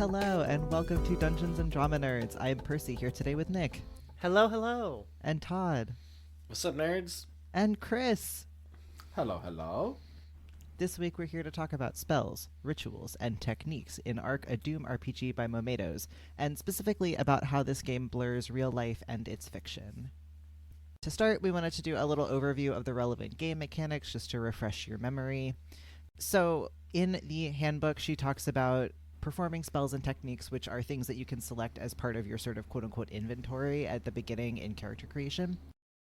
Hello, and welcome to Dungeons and Drama Nerds. I am Percy, here today with Nick. Hello, hello. And Todd. What's up, nerds? And Chris. Hello, hello. This week we're here to talk about spells, rituals, and techniques in Arc, a Doom RPG by Momedos, and specifically about how this game blurs real life and its fiction. To start, we wanted to do a little overview of the relevant game mechanics just to refresh your memory. So, in the handbook, she talks about performing spells and techniques, which are things that you can select as part of your sort of quote-unquote inventory at the beginning in character creation.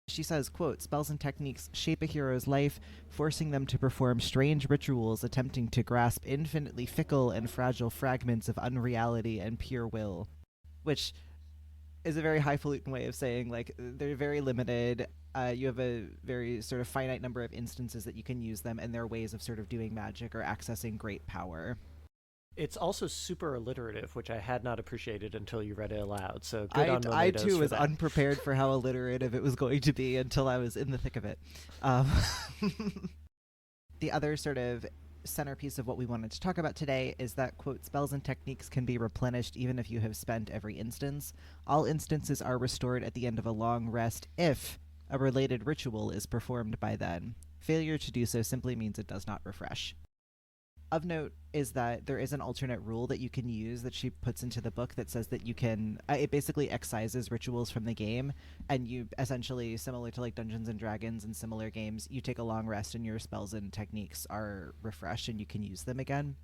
She says, quote, spells and techniques shape a hero's life, forcing them to perform strange rituals attempting to grasp infinitely fickle and fragile fragments of unreality and pure will. Which is a very highfalutin way of saying, like, they're very limited. You have a very sort of finite number of instances that you can use them, and they're ways of sort of doing magic or accessing great power. It's also super alliterative, which I had not appreciated until you read it aloud. So good on Momedos I too was for that. unprepared for how alliterative it was going to be until I was in the thick of it. The other sort of centerpiece of what we wanted to talk about today is that, quote, spells and techniques can be replenished even if you have spent every instance. All instances are restored at the end of a long rest if a related ritual is performed by then. Failure to do so simply means it does not refresh. Of note is that there is an alternate rule that you can use that she puts into the book that says that you can, it basically excises rituals from the game, and you essentially, similar to like Dungeons and Dragons and similar games, you take a long rest and your spells and techniques are refreshed and you can use them again.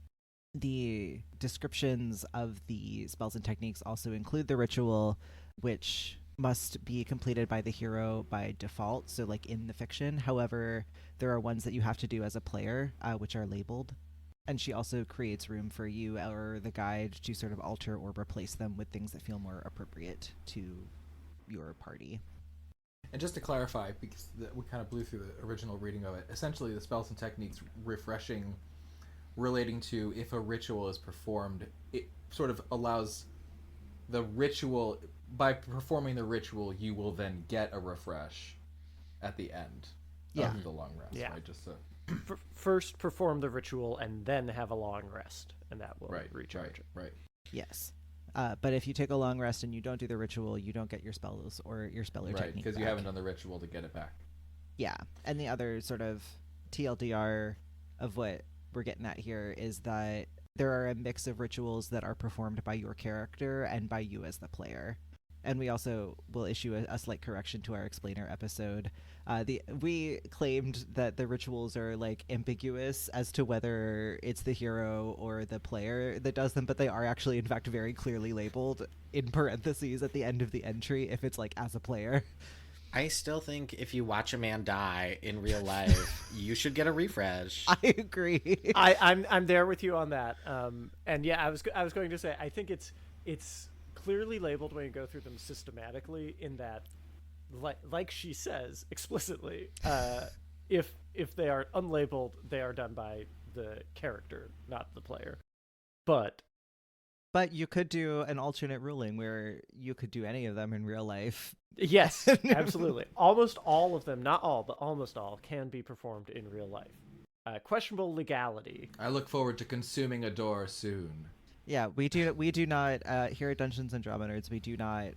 The descriptions of the spells and techniques also include the ritual, which must be completed by the hero by default, so like in the fiction. However, there are ones that you have to do as a player, which are labeled. And she also creates room for you or the guide to sort of alter or replace them with things that feel more appropriate to your party. And just to clarify, because we kind of blew through the original reading of it, essentially the spells and techniques refreshing relating to if a ritual is performed, it sort of allows the ritual, by performing the ritual, you will then get a refresh at the end of the long rest, right? Just so... First perform the ritual and then have a long rest, and that will recharge it. Right. Yes. But if you take a long rest and you don't do the ritual, you don't get your spells or your spell or technique Right, because you haven't done the ritual to get it back. Yeah, and the other sort of TLDR of what we're getting at here is that there are a mix of rituals that are performed by your character and by you as the player. And we also will issue a slight correction to our explainer episode. We claimed that the rituals are like ambiguous as to whether it's the hero or the player that does them, but they are actually in fact very clearly labeled in parentheses at the end of the entry if it's like as a player. I still think if you watch a man die in real life, you should get a refresh. I agree. I'm there with you on that. And yeah, I was going to say I think it's clearly labeled when you go through them systematically, in that like she says explicitly, if they are unlabeled, they are done by the character, not the player. But you could do an alternate ruling where you could do any of them in real life. Yes, absolutely. Almost all of them, not all, but almost all, can be performed in real life. Questionable legality. I look forward to consuming a door soon. Yeah, we do not here at Dungeons and Drama Nerds, we do not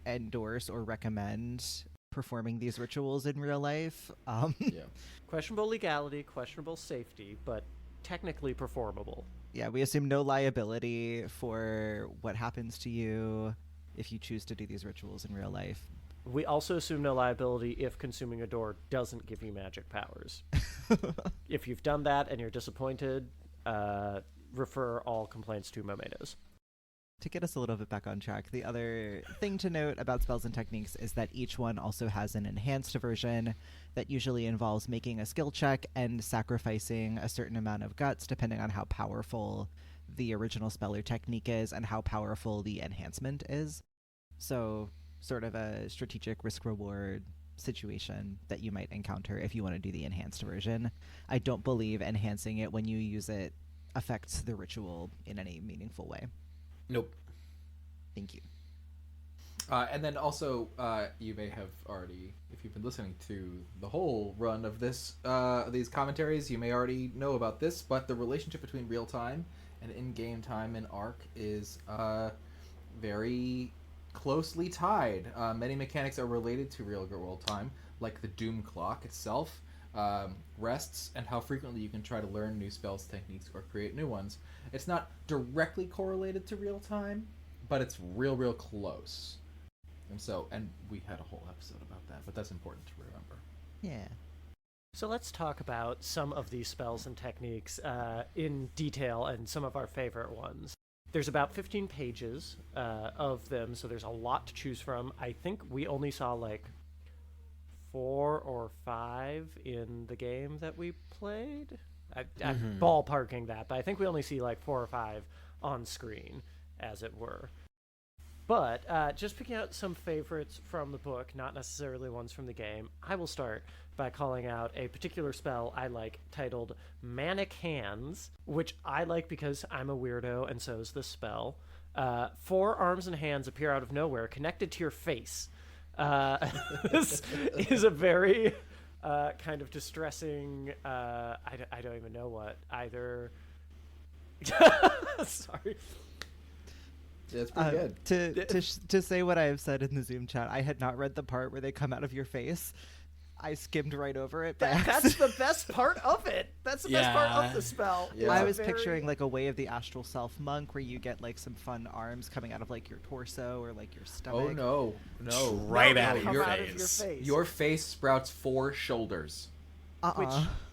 endorse or recommend performing these rituals in real life. Questionable legality, questionable safety, but technically performable. Yeah, we assume no liability for what happens to you if you choose to do these rituals in real life. We also assume no liability if consuming a door doesn't give you magic powers. If you've done that and you're disappointed, refer all complaints to Momedos. To get us a little bit back on track, the other thing to note about spells and techniques is that each one also has an enhanced version that usually involves making a skill check and sacrificing a certain amount of guts depending on how powerful the original spell or technique is and how powerful the enhancement is. So sort of a strategic risk-reward situation that you might encounter if you want to do the enhanced version. I don't believe enhancing it when you use it affects the ritual in any meaningful way. Nope. Thank you. And then also, you may have already, if you've been listening to the whole run of this, these commentaries, you may already know about this, but the relationship between real time and in-game time and arc is very closely tied. Many mechanics are related to real-world time, like the Doom Clock itself, rests, and how frequently you can try to learn new spells, techniques, or create new ones. It's not directly correlated to real time, but it's real close. And we had a whole episode about that, but that's important to remember. Yeah. So let's talk about some of these spells and techniques in detail and some of our favorite ones. There's about 15 pages of them, so there's a lot to choose from. I think we only saw like 4 or 5 in the game that we played. I'm ballparking that, but I think we only see like 4 or 5 on screen, as it were. But just picking out some favorites from the book, not necessarily ones from the game, I will start by calling out a particular spell I like titled Manic Hands, which I like because I'm a weirdo and so is this spell. 4 arms and hands appear out of nowhere, connected to your face. This is a very kind of distressing, I don't even know what, either... Sorry. Yeah, it's pretty good. To say what I have said in the Zoom chat, I had not read the part where they come out of your face. I skimmed right over it. That's the best part of it. That's the best part of the spell. Yeah. I was picturing like a Way of the Astral Self monk where you get like some fun arms coming out of like your torso or like your stomach. Oh no! Right No, out of come your out of your face. face. Your face sprouts 4 shoulders.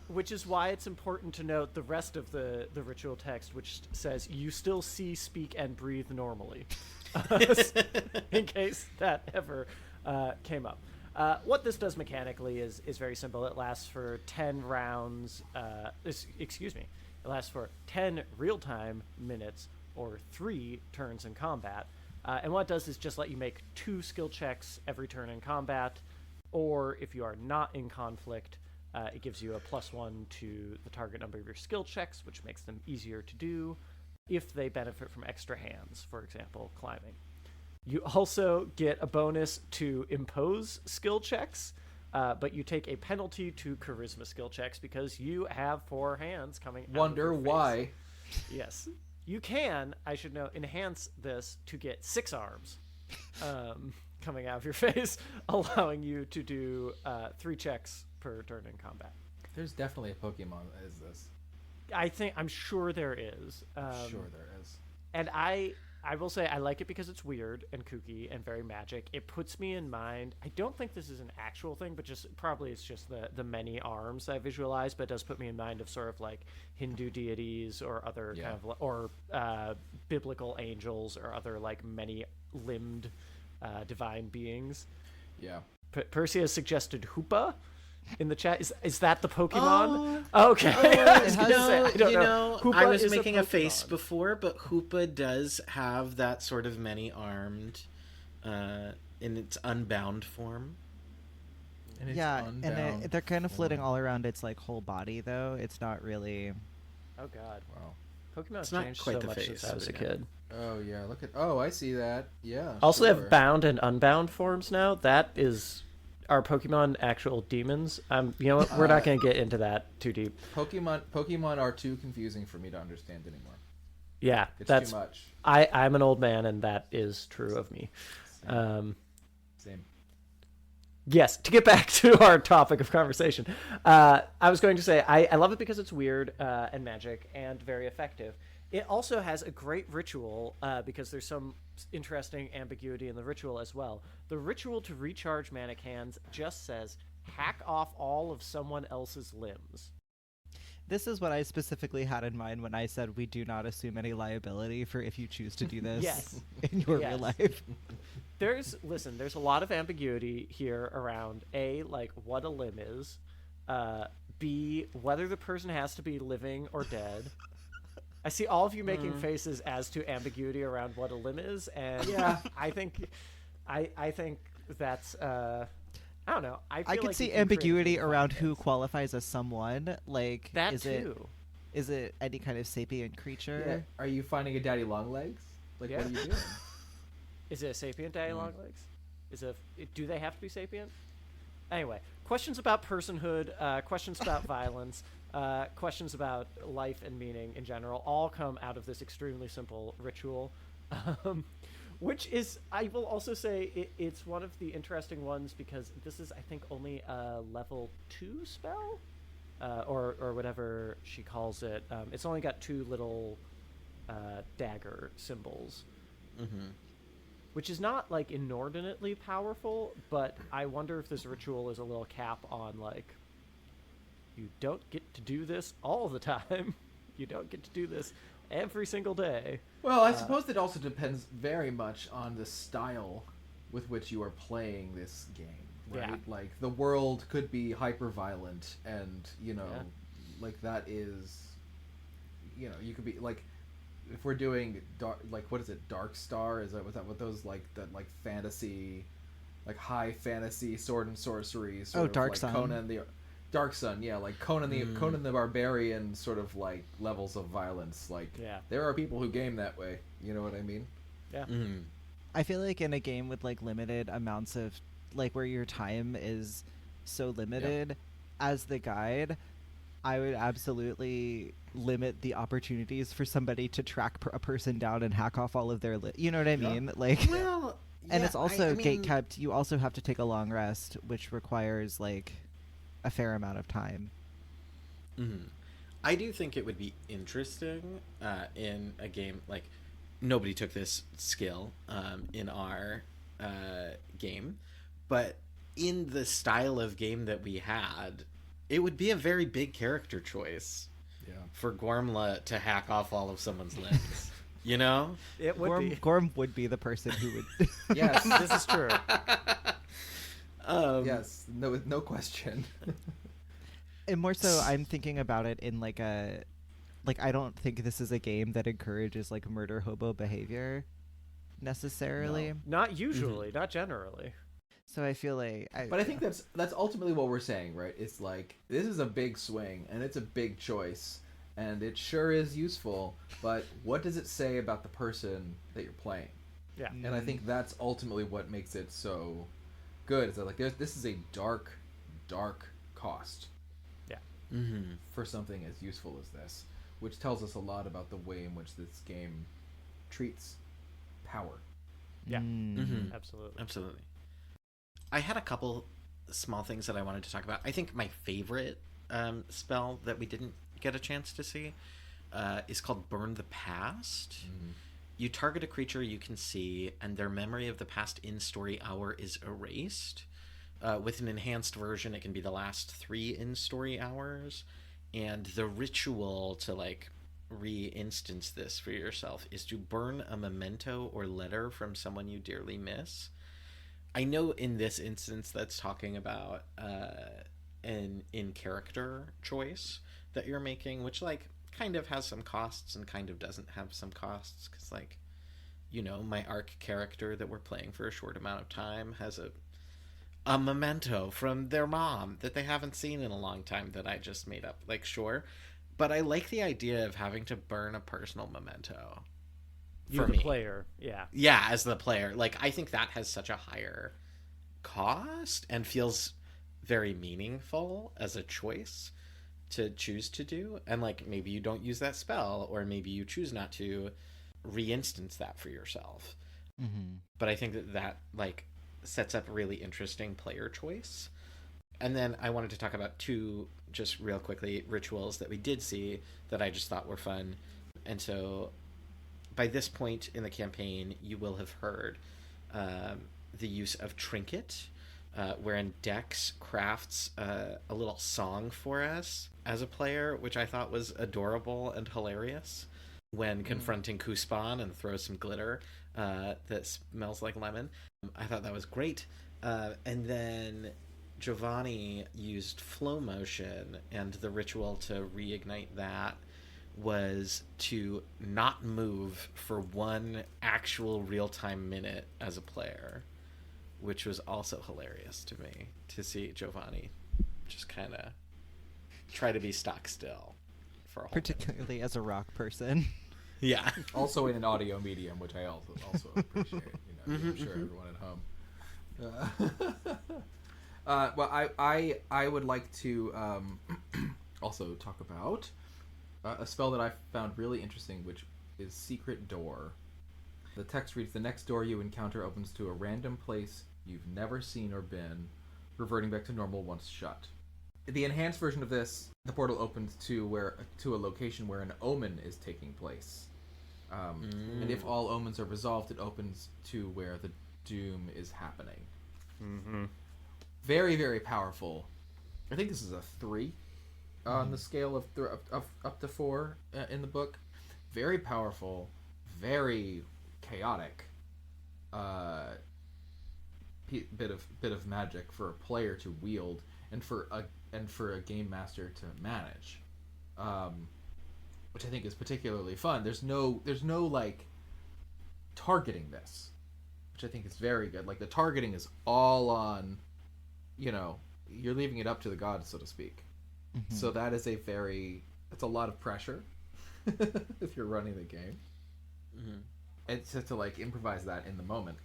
Which is why it's important to note the rest of the ritual text, which says you still see, speak, and breathe normally, in case that ever came up. What this does mechanically is very simple. It lasts for 10 rounds. It lasts for 10 real-time minutes or 3 turns in combat. And what it does is just let you make 2 skill checks every turn in combat, or if you are not in conflict, it gives you a +1 to the target number of your skill checks, which makes them easier to do if they benefit from extra hands, for example, climbing. You also get a bonus to impose skill checks, but you take a penalty to charisma skill checks because you have 4 hands coming out Wonder of your face. why. Yes. You can, I should know, enhance this to get 6 arms coming out of your face, allowing you to do 3 checks per turn in combat. There's definitely a Pokemon that is this. I'm sure there is. Sure there is. And I will say I like it because it's weird and kooky and very magic. It puts me in mind, I don't think this is an actual thing, but just probably it's just the many arms I visualize, but it does put me in mind of sort of like Hindu deities or other kind of, or biblical angels or other like many limbed divine beings. Yeah. Percy has suggested Hoopa in the chat. Is that the Pokemon? Okay. I was making a face before, but Hoopa does have that sort of many-armed in its unbound form. And they're kind of flitting all around its like whole body, though. It's not really. Oh God! Wow. Pokemon's not changed quite so the much face, since I was a yeah. kid. Oh yeah, look at. Oh, I see that. Yeah. Also, they sure. have bound and unbound forms now. That is, are Pokemon actual demons? You know what? We're not going to get into that too deep. Pokemon are too confusing for me to understand anymore. Yeah, It's that's too much. I'm an old man, and that is true of me. Same. Yes, to get back to our topic of conversation, I was going to say I love it because it's weird and magic and very effective. It also has a great ritual because there's some interesting ambiguity in the ritual as well. The ritual to recharge Manic Hands just says, hack off all of someone else's limbs. This is what I specifically had in mind when I said we do not assume any liability for if you choose to do this Yes. in your real life. There's a lot of ambiguity here around A, like what a limb is, B, whether the person has to be living or dead. I see all of you making faces as to ambiguity around what a limb is, and Yeah. I think that's I don't know. I could like see you can create ambiguity different around concepts. who qualifies as someone. Like That is too. Is it any kind of sapient creature? Yeah. Are you finding a daddy long legs? Like Yeah. what are you doing? Is it a sapient daddy long legs? Do they have to be sapient? Anyway, questions about personhood, questions about violence, questions about life and meaning in general all come out of this extremely simple ritual. Which is, I will also say, it's one of the interesting ones because this is, I think, only a level 2 spell, or whatever she calls it. It's only got 2 little dagger symbols, which is not like inordinately powerful. But I wonder if this ritual is a little cap on like, you don't get to do this all the time. You don't get to do this every single day. Well, I suppose it also depends very much on the style with which you are playing this game, right? Yeah. Like, the world could be hyper-violent, and, like, that is, you could be, like, if we're doing, what is it, Dark Star? Was that what those, like, that, like, fantasy, like, high fantasy sword and sorcery sort of, Dark like, Sun. Conan the... Dark Sun, yeah, like Conan the Barbarian sort of like levels of violence. Like, there are people who game that way. You know what I mean? Yeah. I feel like in a game with like limited amounts of like where your time is so limited, as the guide, I would absolutely limit the opportunities for somebody to track a person down and hack off all of their you know what I mean? Like, well, and it's also gate kept. You also have to take a long rest, which requires like a fair amount of time. I do think it would be interesting in a game like nobody took this skill in our game, but in the style of game that we had, it would be a very big character choice for Gormla to hack off all of someone's limbs. You know, it would be. Gorm would be the person who would. Yes, this is true. Yes, no question. And more so, I'm thinking about it in like a, like I don't think this is a game that encourages like murder hobo behavior, necessarily. No, not usually, not generally. So I feel like, but I think that's ultimately what we're saying, right? It's like this is a big swing and it's a big choice, and it sure is useful. But what does it say about the person that you're playing? Yeah, and I think that's ultimately what makes it so good. Is that like this is a dark cost. For something as useful as this, which tells us a lot about the way in which this game treats power. Yeah, absolutely. I had a couple small things that I wanted to talk about. I think my favorite spell that we didn't get a chance to see is called Burn the Past. You target a creature you can see, and their memory of the past in-story hour is erased. With an enhanced version, it can be the last 3 in-story hours. And the ritual to, like, re-instance this for yourself is to burn a memento or letter from someone you dearly miss. I know in this instance that's talking about an in-character choice that you're making, which, like, kind of has some costs and kind of doesn't have some costs. Because, like, my arc character that we're playing for a short amount of time has a memento from their mom that they haven't seen in a long time that I just made up. Like, sure. But I like the idea of having to burn a personal memento. You, the player, yeah. Yeah, as the player. Like, I think that has such a higher cost and feels very meaningful as a choice to choose to do. And, like, maybe you don't use that spell, or maybe you choose not to re-instance that for yourself. But I think that like, sets up a really interesting player choice. And then I wanted to talk about 2, just real quickly, rituals that we did see that I just thought were fun. And so by this point in the campaign, you will have heard the use of Trinket, wherein Dex crafts a little song for us as a player, which I thought was adorable and hilarious when confronting Kuspan and throws some glitter that smells like lemon. I thought that was great. And then Jovane used flow motion, and the ritual to reignite that was to not move for 1 actual real-time minute as a player, which was also hilarious to me to see Jovane just kind of try to be stock still for a whole particularly as a rock person. Yeah. Also in an audio medium, which I also appreciate. I'm sure everyone at home. Well, I would like to also talk about a spell that I found really interesting, which is Secret Door. The text reads, the next door you encounter opens to a random place you've never seen or been, reverting back to normal once shut. The enhanced version of this, the portal opens to a location where an omen is taking place. And if all omens are resolved, it opens to where the doom is happening. Mm-hmm. Very, very powerful. I think this is a 3 on the scale of up to 4 in the book. Very powerful, very chaotic bit of magic for a player to wield and for a game master to manage, which I think is particularly fun. There's no like targeting this, which I think is very good. Like the targeting is all on, you're leaving it up to the gods, so to speak. Mm-hmm. So that is it's a lot of pressure if you're running the game. Mm-hmm. It's just to like improvise that in the moment,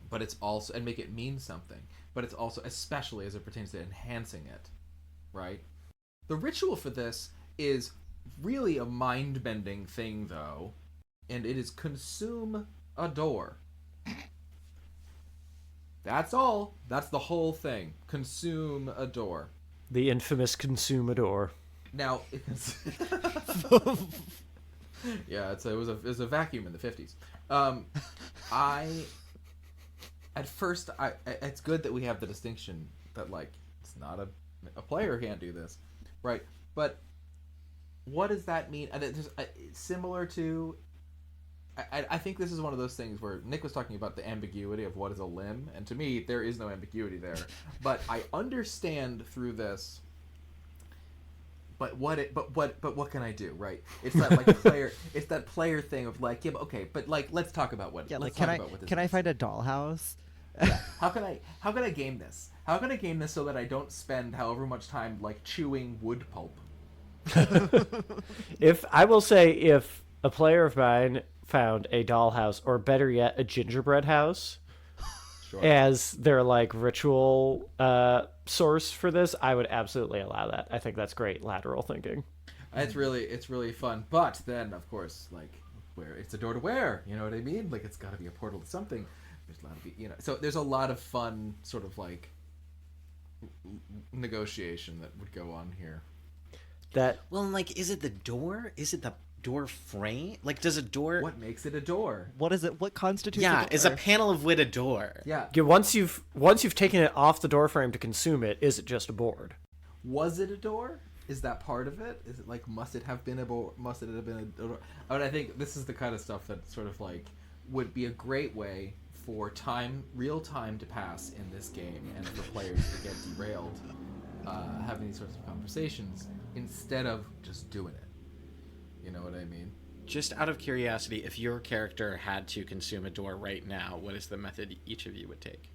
but it's also, and make it mean something, but it's also, especially as it pertains to enhancing it, right? The ritual for this is really a mind-bending thing, though, and it is consume a door. That's all. That's the whole thing. Consume a door. The infamous consumador. Now, yeah, it was a vacuum in the 50s. At first, it's good that we have the distinction that, like, it's not a player can't do this, right? But what does that mean? And it's similar to, I think this is one of those things where Nick was talking about the ambiguity of what is a limb, and to me, there is no ambiguity there. But I understand through this. But what can I do, right? It's that like player. It's that player thing of like, yeah, but okay, but like, let's talk about what. Yeah, let's like, talk about what this can I is. find a dollhouse? Yeah. How can I game this? How can I game this so that I don't spend however much time like chewing wood pulp? If a player of mine found a dollhouse, or better yet, a gingerbread house, sure, as their like ritual source for this, I would absolutely allow that. I think that's great lateral thinking. It's really fun. But then, of course, like, where it's a door to where? You know what I mean? Like, it's got to be a portal to something. There's a lot of so there's a lot of fun sort of like negotiation that would go on here. Well, like, is it the door? Is it the door frame? Like, does a door? What makes it a door? What is it? What constitutes? Yeah, a door? is a panel of wood a door? Yeah. Once you've taken it off the door frame to consume it, is it just a board? Was it a door? Is that part of it? Is it like, must it have been a door? Must it have been a door? I mean, I think this is the kind of stuff that sort of like would be a great way for real time to pass in this game, and for players to get derailed having these sorts of conversations instead of just doing it. You know what I mean? Just out of curiosity, if your character had to consume a door right now, what is the method each of you would take?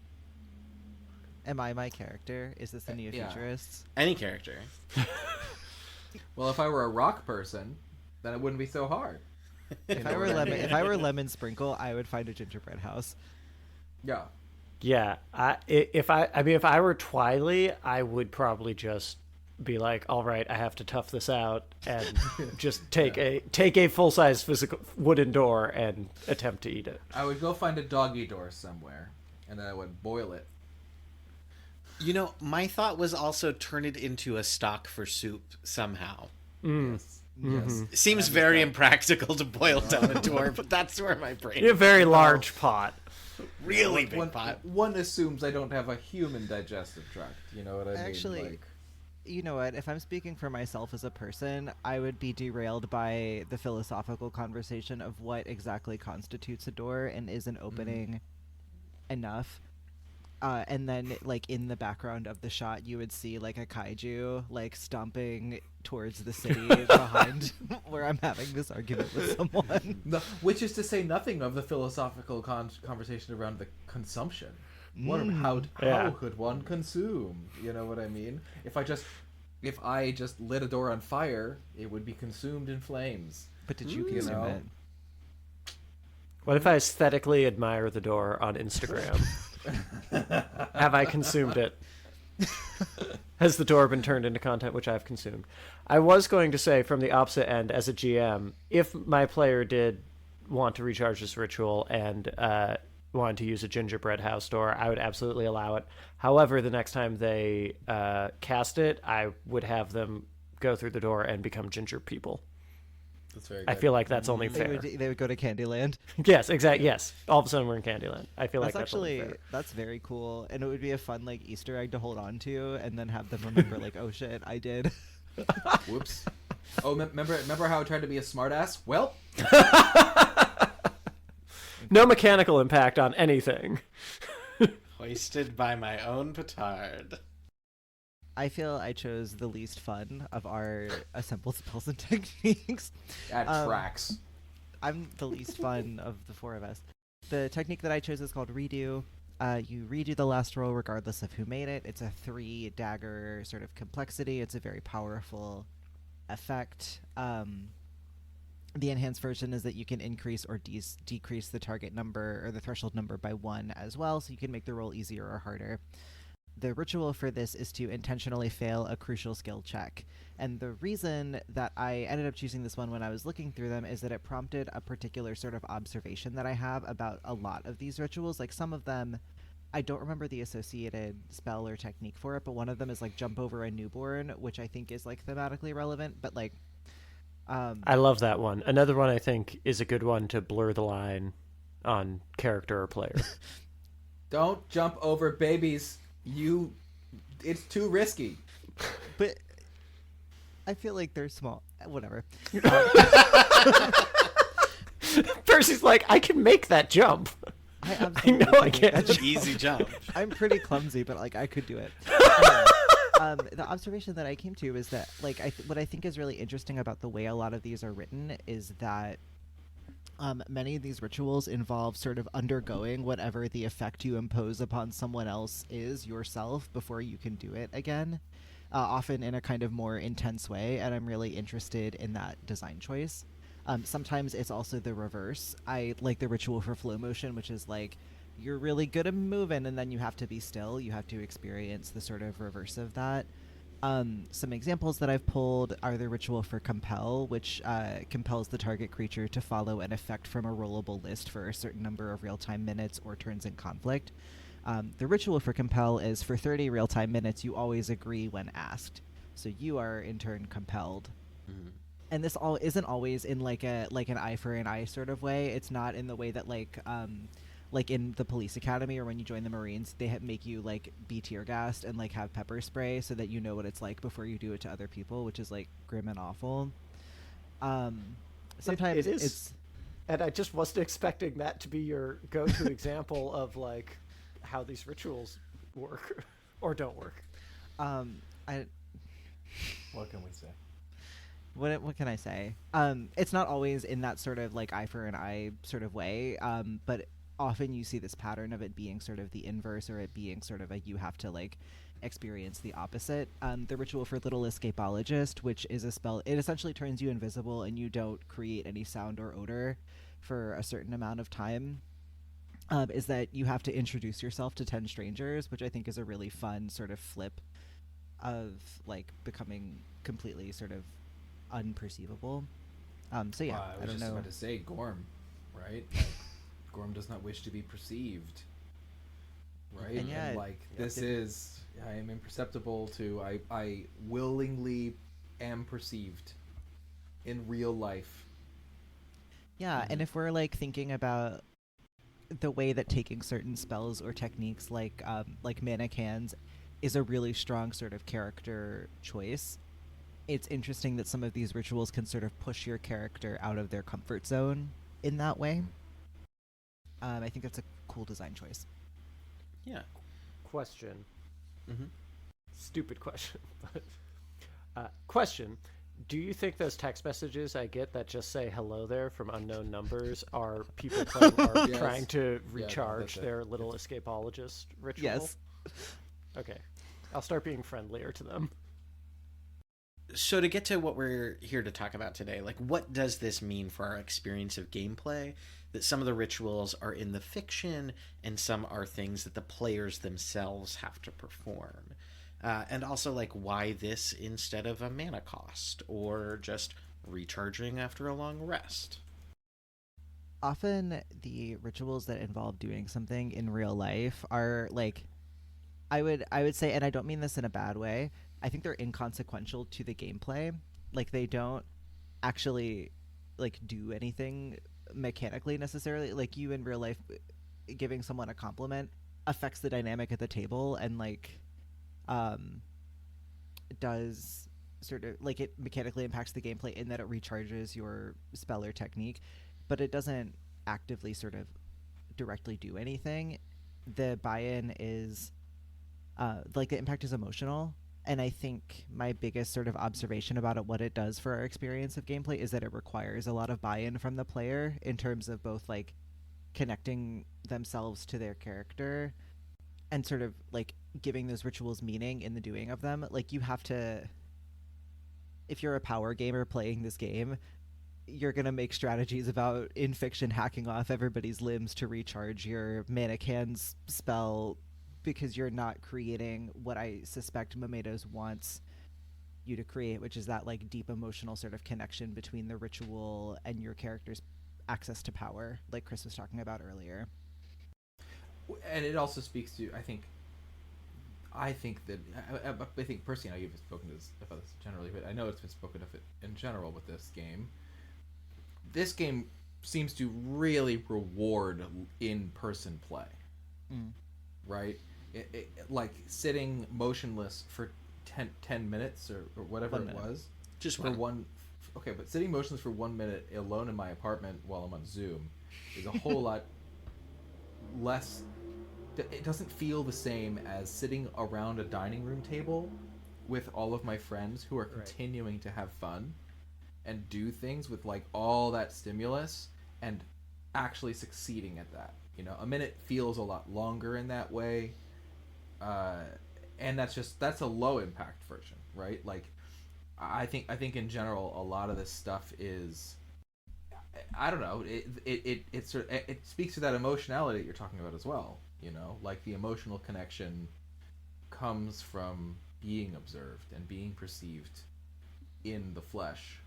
Am I my character? Is this the Neo-Futurists? Any character. Well, if I were a rock person, then it wouldn't be so hard. If I were Lemon Sprinkle, I would find a gingerbread house. Yeah. Yeah. If I were Twili, I would probably just be like, all right, I have to tough this out and just take a full-size physical wooden door and attempt to eat it. I would go find a doggy door somewhere, and then I would boil it. My thought was also turn it into a stock for soup somehow. Yes. Yes. It seems very impractical to boil down a door, but that's where my brain is. A very large pot. Really big pot. One assumes I don't have a human digestive tract. You know what I mean? Actually, you know what? If I'm speaking for myself as a person, I would be derailed by the philosophical conversation of what exactly constitutes a door and is an opening enough. And then, like, in the background of the shot, you would see, like, a kaiju, like, stomping towards the city behind where I'm having this argument with someone. Which is to say nothing of the philosophical conversation around the consumption. How could one consume? You know what I mean? If I just lit a door on fire, it would be consumed in flames. But did you consume it? What if I aesthetically admire the door on Instagram? Have I consumed it? Has the door been turned into content which I've consumed? I was going to say, from the opposite end, as a GM, if my player did want to recharge this ritual and wanted to use a gingerbread house door, I would absolutely allow it. However, the next time they cast it, I would have them go through the door and become ginger people. That's very good. I feel like that's only fair. They would go to Candyland. Yes, exactly. Yes, all of a sudden we're in Candyland. I feel like that's actually only fair. That's very cool, and it would be a fun like Easter egg to hold on to, and then have them remember like, oh shit, I did. Whoops. Oh, remember how I tried to be a smartass? Well, no mechanical impact on anything. Hoisted by my own petard. I feel I chose the least fun of our assembled spells and techniques. that tracks. I'm the least fun of the four of us. The technique that I chose is called Redo. You redo the last roll regardless of who made it. It's a 3-dagger sort of complexity. It's a very powerful effect. The enhanced version is that you can increase or decrease the target number or the threshold number by 1 as well, so you can make the roll easier or harder. The ritual for this is to intentionally fail a crucial skill check. And the reason that I ended up choosing this one when I was looking through them is that it prompted a particular sort of observation that I have about a lot of these rituals. Like some of them, I don't remember the associated spell or technique for it, but one of them is like jump over a newborn, which I think is like thematically relevant, but like... I love that one. Another one I think is a good one to blur the line on character or player. Don't jump over babies. It's too risky. But I feel like they're small. Whatever. Percy's like, I can make that jump. I know I can't. Easy jump. I'm pretty clumsy, but like I could do it. The observation that I came to is that like what I think is really interesting about the way a lot of these are written is that many of these rituals involve sort of undergoing whatever the effect you impose upon someone else is yourself before you can do it again, often in a kind of more intense way, and I'm really interested in that design choice. Sometimes it's also the reverse. I like the ritual for flow motion, which is like you're really good at moving and then you have to be still. You have to experience the sort of reverse of that. Some examples that I've pulled are the ritual for compel, which compels the target creature to follow an effect from a rollable list for a certain number of real-time minutes or turns in conflict. The ritual for compel is for 30 real-time minutes, you always agree when asked. So you are in turn compelled. Mm-hmm. And this all isn't always in like an eye for an eye sort of way. It's not in the way that like in the police academy or when you join the Marines, they make you like be tear gassed and like have pepper spray so that you know what it's like before you do it to other people, which is like grim and awful. Sometimes it is. It's, and I just wasn't expecting that to be your go-to example of like how these rituals work or don't work. What What can we say? What can I say? It's not always in that sort of like eye for an eye sort of way, but often you see this pattern of it being sort of the inverse or it being sort of a you have to like experience the opposite. The ritual for Little Escapologist, which is a spell, it essentially turns you invisible and you don't create any sound or odor for a certain amount of time, is that you have to introduce yourself to 10 strangers, which I think is a really fun sort of flip of like becoming completely sort of unperceivable. So yeah, I I was don't just know. about to say Gorm, right? Like, Gorm does not wish to be perceived, right? And yeah, like this is, I am imperceptible to, I willingly am perceived in real life. Yeah, and if we're like thinking about the way that taking certain spells or techniques like mana cans is a really strong sort of character choice, it's interesting that some of these rituals can sort of push your character out of their comfort zone in that way. I think that's a cool design choice. Yeah. Question. Mm-hmm. Stupid question. But question. Do you think those text messages I get that just say hello there from unknown numbers are people playing are Yes. trying to Yeah, recharge that's it. their little escapologist ritual? Yes. Okay. I'll start being friendlier to them. So to get to what we're here to talk about today, like what does this mean for our experience of gameplay? That some of the rituals are in the fiction and some are things that the players themselves have to perform. And also, like, why this instead of a mana cost or just recharging after a long rest? Often the rituals that involve doing something in real life are like, I would say, and I don't mean this in a bad way, I think they're inconsequential to the gameplay. Like, they don't actually like do anything mechanically necessarily. Like, you in real life giving someone a compliment affects the dynamic at the table, and like does sort of like, it mechanically impacts the gameplay in that it recharges your spell or technique, but it doesn't actively sort of directly do anything. The buy-in is like, the impact is emotional, and I think my biggest sort of observation about it, what it does for our experience of gameplay, is that it requires a lot of buy-in from the player in terms of both like connecting themselves to their character and sort of like giving those rituals meaning in the doing of them. Like, you have to, if you're a power gamer playing this game, you're going to make strategies about in fiction hacking off everybody's limbs to recharge your mana cans spell, because you're not creating what I suspect Momedos wants you to create, which is that like deep emotional sort of connection between the ritual and your character's access to power, like Chris was talking about earlier. And it also speaks to, I think that I think Percy and I have spoken about this generally, but I know it's been spoken of it in general with this game. This game seems to really reward in-person play, right? Like sitting motionless for 10 minutes or whatever it was. Just for one. Okay, but sitting motionless for 1 minute alone in my apartment while I'm on Zoom is a whole lot less. It doesn't feel the same as sitting around a dining room table with all of my friends who are continuing to have fun and do things with like all that stimulus and actually succeeding at that. You know, a minute feels a lot longer in that way. And that's a low impact version, right? Like, I think in general a lot of this stuff is, I don't know, it speaks to that emotionality that you're talking about as well. You know, like the emotional connection comes from being observed and being perceived in the flesh,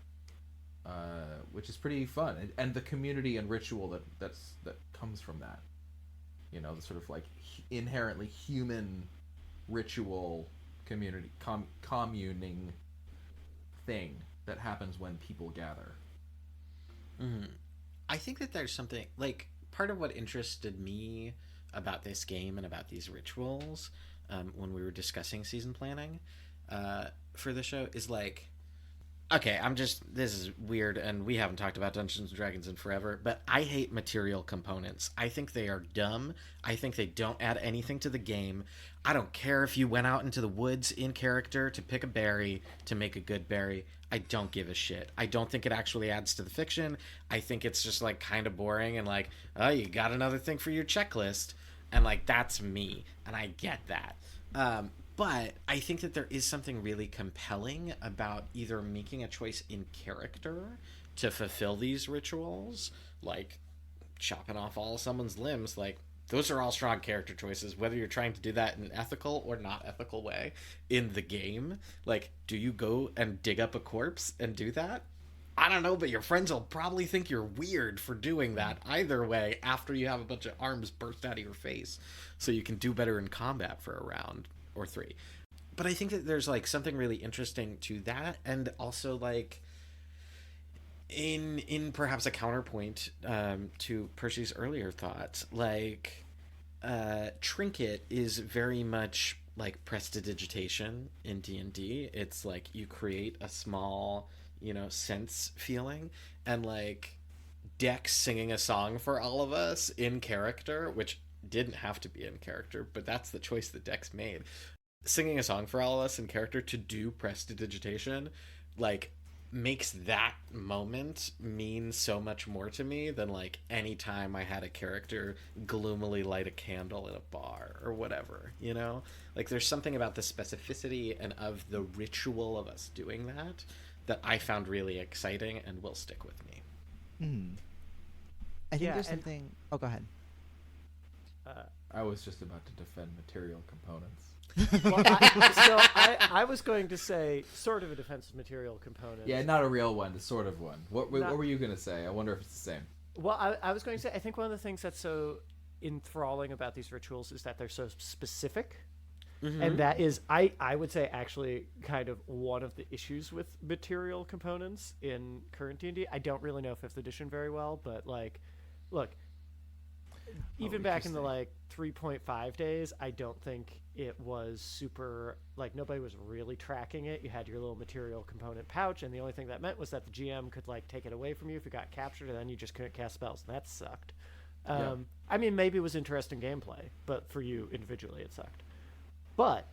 which is pretty fun, and the community and ritual that comes from that. You know, the sort of like inherently human ritual community communing thing that happens when people gather. I think that there's something like, part of what interested me about this game and about these rituals when we were discussing season planning for the show is like, okay, this is weird, and we haven't talked about Dungeons & Dragons in forever, but I hate material components. I think they are dumb. I think they don't add anything to the game. I don't care if you went out into the woods in character to pick a berry to make a good berry. I don't give a shit. I don't think it actually adds to the fiction. I think it's just like kind of boring and like, oh, you got another thing for your checklist. And like, that's me. And I get that. But I think that there is something really compelling about either making a choice in character to fulfill these rituals, like chopping off all of someone's limbs. Like, those are all strong character choices, whether you're trying to do that in an ethical or not ethical way in the game. Like, do you go and dig up a corpse and do that? I don't know, but your friends will probably think you're weird for doing that either way after you have a bunch of arms burst out of your face, so you can do better in combat for a round or three. But I think that there's like something really interesting to that, and also like in perhaps a counterpoint to Percy's earlier thoughts, like Trinket is very much like prestidigitation in D&D. It's like you create a small, you know, sense feeling, and like Dex singing a song for all of us in character, which didn't have to be in character, but that's the choice that Dex made. Singing a song for all of us in character to do prestidigitation, like, makes that moment mean so much more to me than like any time I had a character gloomily light a candle in a bar or whatever, you know? Like, there's something about the specificity and of the ritual of us doing that I found really exciting and will stick with me. I think there's something. Oh, go ahead. I was just about to defend material components. Well, I was going to say sort of a defensive material component. Yeah, not a real one, the sort of one. What were you going to say? I wonder if it's the same. Well, I was going to say, I think one of the things that's so enthralling about these rituals is that they're so specific. Mm-hmm. And that is, I would say, actually kind of one of the issues with material components in current D&D. I don't really know 5th edition very well, but, like, look, even back in the, like, 3.5 days, I don't think it was super, like, nobody was really tracking it. You had your little material component pouch, and the only thing that meant was that the GM could, like, take it away from you if you got captured, and then you just couldn't cast spells, and that sucked. Yeah. I mean, maybe it was interesting gameplay, but for you individually, it sucked. But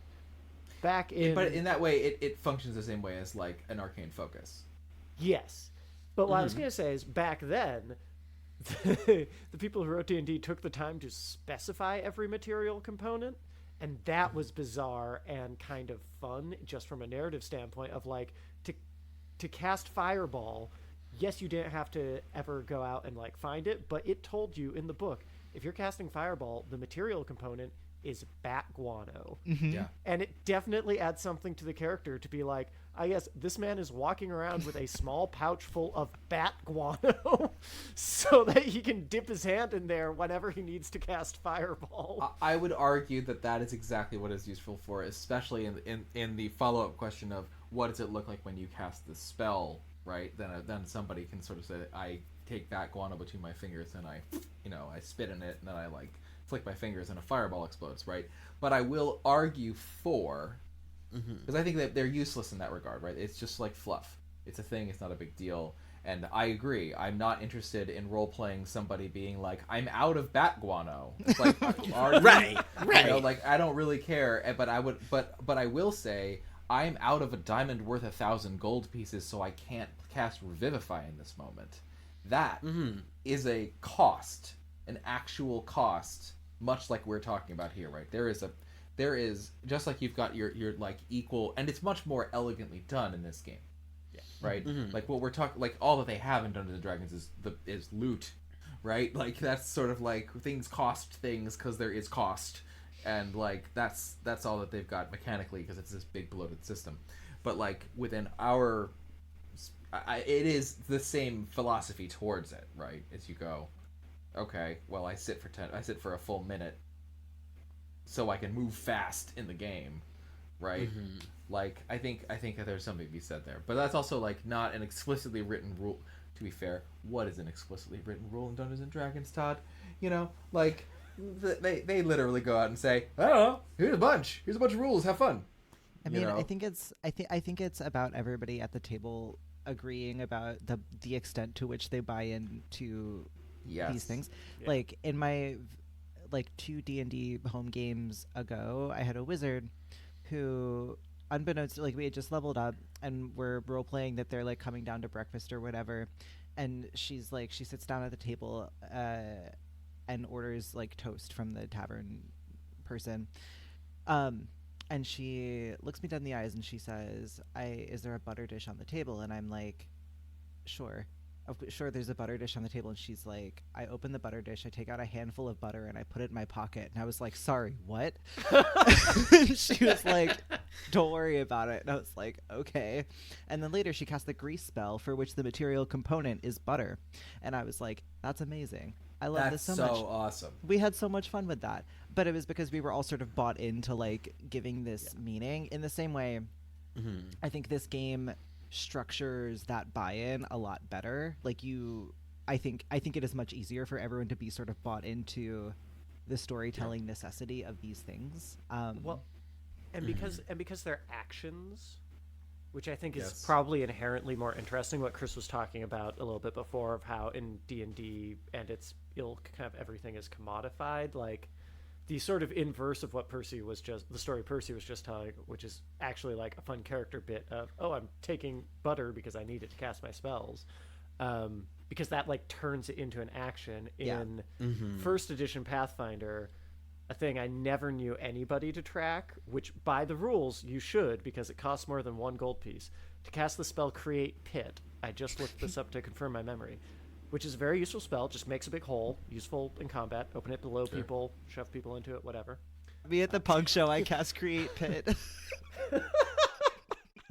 back in... But in that way, it functions the same way as, like, an arcane focus. Yes. But what I was going to say is, back then, the people who wrote D&D took the time to specify every material component, and that was bizarre and kind of fun, just from a narrative standpoint of, like, to cast Fireball, yes, you didn't have to ever go out and, like, find it, but it told you in the book, if you're casting Fireball, the material component is bat guano. Mm-hmm. Yeah. And it definitely adds something to the character to be like, I guess this man is walking around with a small pouch full of bat guano so that he can dip his hand in there whenever he needs to cast Fireball. I would argue that is exactly what it's useful for, especially in the follow-up question of what does it look like when you cast the spell, right? Then somebody can sort of say, I take bat guano between my fingers and I spit in it and then I, like, flick my fingers and a fireball explodes, right? But I will argue for, because I think that they're useless in that regard, right? It's just like fluff. It's a thing. It's not a big deal. And I agree. I'm not interested in role-playing somebody being like, I'm out of bat guano. It's like, right. You know, like, I don't really care. But I will say, I'm out of a diamond worth 1,000 gold pieces, so I can't cast Revivify in this moment. That is a cost, an actual cost, much like we're talking about here, right? There is just like you've got your like equal, and it's much more elegantly done in this game, right? Like what we're talking, like all that they have in Dungeons and Dragons is loot, right? Like that's sort of like things cost things because there is cost, and like that's all that they've got mechanically because it's this big bloated system. But like within our, it is the same philosophy towards it, right? As you go, okay, well I sit for a full minute so I can move fast in the game, right? Like I think that there's something to be said there, but that's also like not an explicitly written rule. To be fair, what is an explicitly written rule in Dungeons and Dragons, Todd? You know, like they literally go out and say, I don't know, here's a bunch of rules, have fun. I mean, I think it's about everybody at the table agreeing about the extent to which they buy into these things. Yeah. Like in my 2 D&D home games ago, I had a wizard who, unbeknownst to, like, we had just leveled up and we're role playing that they're like coming down to breakfast or whatever, and she sits down at the table and orders like toast from the tavern person, and she looks me dead in the eyes and she says, is there a butter dish on the table? And I'm like, sure, there's a butter dish on the table. And she's like, I open the butter dish, I take out a handful of butter and I put it in my pocket. And I was like, sorry, what? She was like, don't worry about it. And I was like, okay. And then later she cast the grease spell, for which the material component is butter. And I was like, that's amazing. I love this so much. That's so awesome. We had so much fun with that. But it was because we were all sort of bought into like giving this meaning. In the same way, I think this game structures that buy-in a lot better. Like I think it is much easier for everyone to be sort of bought into the storytelling necessity of these things. And because they're actions, which I think is probably inherently more interesting. What Chris was talking about a little bit before of how in D&D and its ilk, kind of everything is commodified. Like the sort of inverse of what the story Percy was just telling, which is actually like a fun character bit of, oh, I'm taking butter because I need it to cast my spells. Because that like turns it into an action in first edition Pathfinder, a thing I never knew anybody to track, which by the rules you should, because it costs more than 1 gold piece. To cast the spell Create Pit, I just looked this up to confirm my memory, which is a very useful spell, just makes a big hole, useful in combat, open it below people, shove people into it, whatever. Me at the punk show, I cast Create Pit.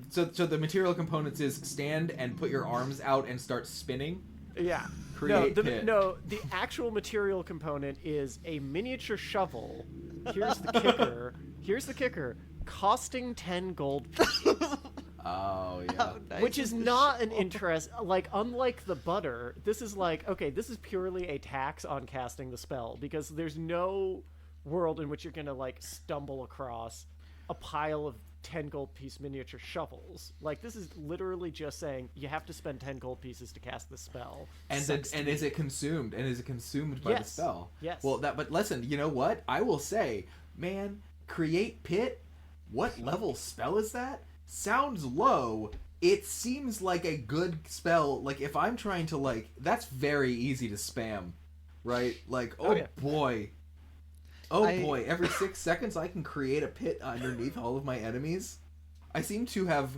So the material components is stand and put your arms out and start spinning. Yeah. Create pit. The actual material component is a miniature shovel. Here's the kicker. Costing 10 gold pieces. Oh, yeah. Nice. Which is not an interest. Like, unlike the butter, this is like, okay, this is purely a tax on casting the spell, because there's no world in which you're going to, like, stumble across a pile of 10 gold piece miniature shovels. Like, this is literally just saying you have to spend 10 gold pieces to cast the spell. And is it consumed? And is it consumed by the spell? Yes. Well, but listen, you know what? I will say, man, Create Pit, what level spell is that? Sounds low. It seems like a good spell. Like, if I'm trying to, like, that's very easy to spam, right? Like, boy. Boy, every 6 seconds I can create a pit underneath all of my enemies. I seem to have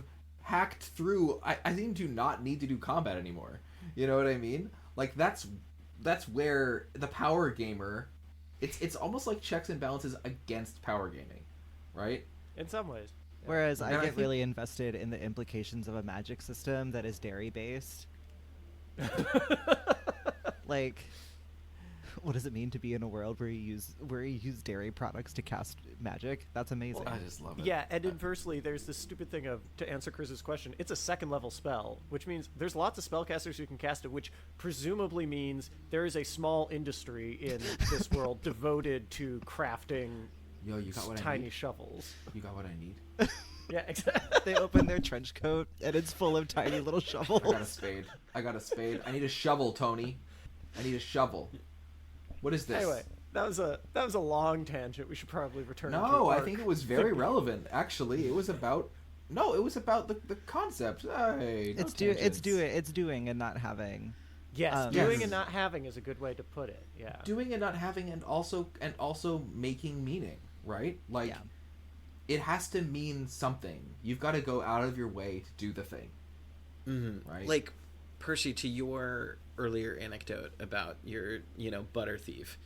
hacked through. I seem to not need to do combat anymore. You know what I mean? Like, that's where the power gamer, it's almost like checks and balances against power gaming, right? In some ways. Whereas I get really invested in the implications of a magic system that is dairy-based. Like, what does it mean to be in a world where you use dairy products to cast magic? That's amazing. Well, I just love it. Yeah, and inversely, there's this stupid thing of, to answer Chris's question, it's a second level spell, which means there's lots of spellcasters who can cast it, which presumably means there is a small industry in this world devoted to crafting Yo, you got what I tiny need? shovels. You got what I need? Yeah, exactly. They open their trench coat and it's full of tiny little shovels. I got a spade. I need a shovel, Tony. I need a shovel. What is this? Anyway, that was a long tangent. We should probably return. No, I think it was very relevant. Actually, it was about the concept. Hey, no It's tangents. doing and not having. Yes, Yes. doing and not having is a good way to put it. Yeah. Doing and not having, and also making meaning, right? Like, Yeah. it has to mean something. You've got to go out of your way to do the thing, right? Like, Percy, to your earlier anecdote about your, butter thief,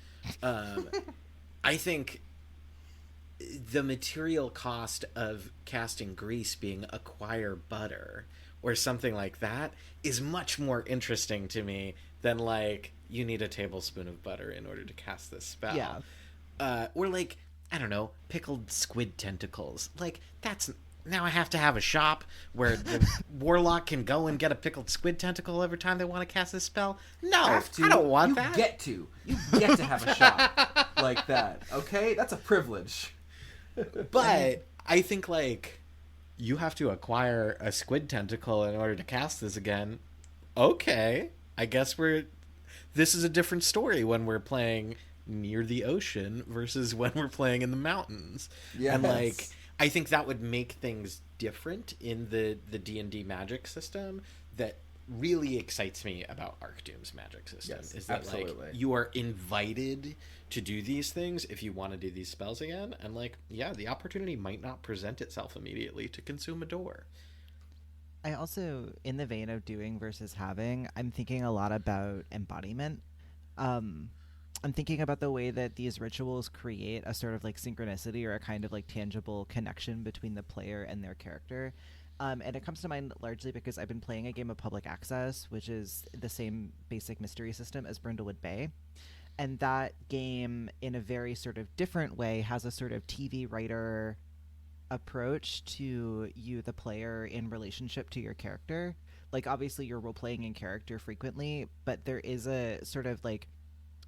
I think the material cost of casting grease being acquire butter or something like that is much more interesting to me than, like, you need a tablespoon of butter in order to cast this spell. Yeah. Or, like, I don't know, pickled squid tentacles. Like, now I have to have a shop where the warlock can go and get a pickled squid tentacle every time they want to cast this spell. No, I don't want that. You get to have a shop like that, okay? That's a privilege. But I think, like, you have to acquire a squid tentacle in order to cast this again. Okay, I guess this is a different story when we're playing near the ocean versus when we're playing in the mountains. Yes. And, like, I think that would make things different in the D&D magic system that really excites me about Arcdoom's magic system. Yes, is that, absolutely. like, you are invited to do these things if you want to do these spells again. And, like, yeah, the opportunity might not present itself immediately to consume a door. I also, in the vein of doing versus having, I'm thinking a lot about embodiment. I'm thinking about the way that these rituals create a sort of like synchronicity or a kind of like tangible connection between the player and their character. And it comes to mind largely because I've been playing a game of Public Access, which is the same basic mystery system as Brindlewood Bay. And that game, in a very sort of different way, has a sort of TV writer approach to you, the player, in relationship to your character. Like, obviously, you're role-playing in character frequently, but there is a sort of like,